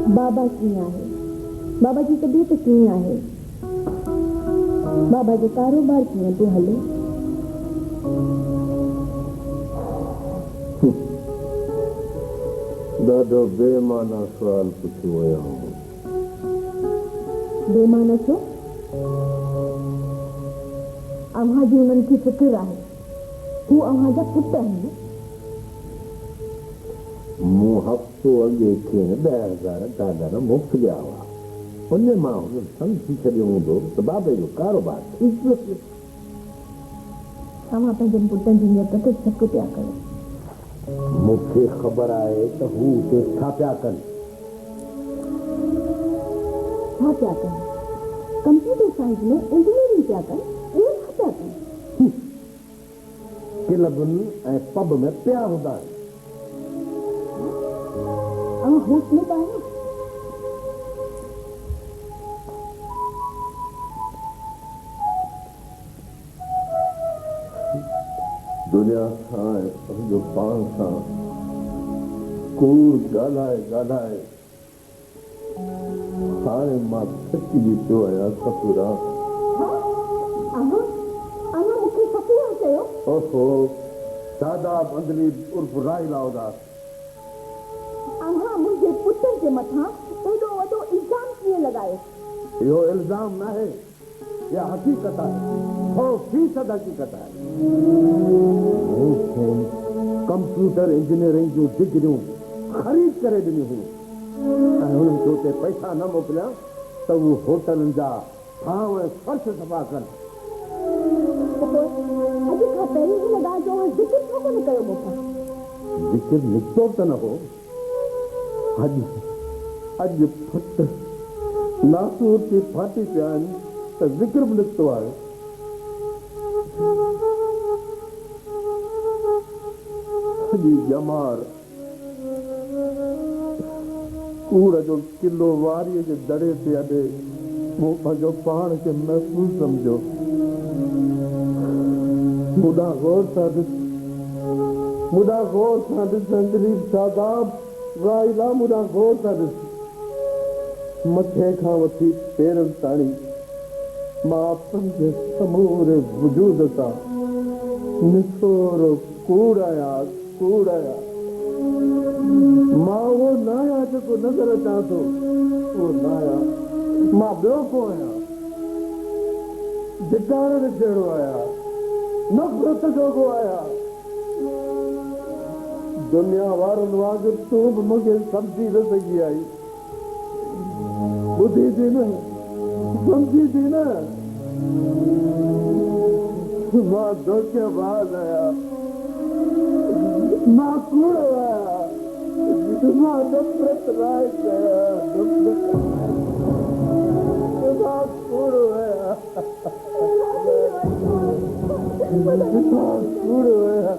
बाबा कीअं आहे? बाबा जी तबियत कीअं आहे? बाबा जो कारोबार कीअं थो हले? ॾाढो बेमाना सुवाल पुछियो वियो। बेमाना छो? अव्हां जी उन्हनि खे फिक्र आहे। हू अव्हां जा पुट आहिनि। मूं हफ़्तो अॻे खे 10,000 डॉलर मोकिलिया हुआ। उन मां हुन सम्झी छॾियो हूंदो त बाबे जो कारोबार ठीक पियो थिए। तव्हां पंहिंजनि पुटनि जी नियत ते शक पिया कयो। मूंखे ख़बर आहे त हू उते छा पिया कनि। छा पिया कनि? कंप्यूटर साइंस में इंजीनियरिंग पिया कनि। इहो छा पिया कनि? क्लबुनि ऐं पब में पिया हूंदा आहिनि। होश में पाया। दुनिया सां पंहिंजो पाण सां कूड़ ॻाल्हाए हाणे मां थकिजी पियो आहियां। ससुरा मूंखे ससुरा चयो? ओहो, दादा बंदली उर्फ राहिला उदास। मुंहिंजे पुटनि जे मथां एॾो वॾो इल्ज़ाम कीअं लॻायो? इहो इल्ज़ाम न आहे, इहा हक़ीक़त आहे। 100% हक़ीक़त आहे। कंप्यूटर इंजीनियरिंग जूं डिग्रियूं ख़रीद करे ॾिनियूं हुयूं ऐं हुननि खे उते पैसा न मोकिलिया त उहे होटलनि जा थांव ऐं फर्श सफ़ा कनि। अॼु खां पहिरीं हिन ॻाल्हि जो ज़िक्र छो कोन कयो मूंखां? ज़िक्र निकितो त न हो। अॼु फुट नासूर थी फाटी पिया आहिनि त ज़िक्र बि निकितो आहे। जमार कूड़ जो किलो वारीअ जे दड़े ते अॾे मूं पंहिंजो पाण खे महफ़ूज़ सम्झो। मुदा गौर सां ॾिस अंग्रेज़ शादाब राहिला, मुदा गौर सां ॾिस। मथे खां वठी पेरनि ताणी मां पंहिंजे समूरे वजूद सां निसोरो कूड़ आहियां। मां उहो न आहियां जेको नज़र अचां थो। उहो न आहियां। मां ॿियो को आहियां। धिकारण जहिड़ो आहियां। नफ़रत जो को आहियां। दुनिया वारनि वांगुरु तूं बि मूंखे सम्झी न सघी आई। ॿुधी थी न, सम्झी थी न। मां धोखेबाज़ आहियां। मां कूड़ो आहियां। मां नफ़रत राइज़ आहियां। मां कूड़ो आहियां। मां कूड़ो आहियां।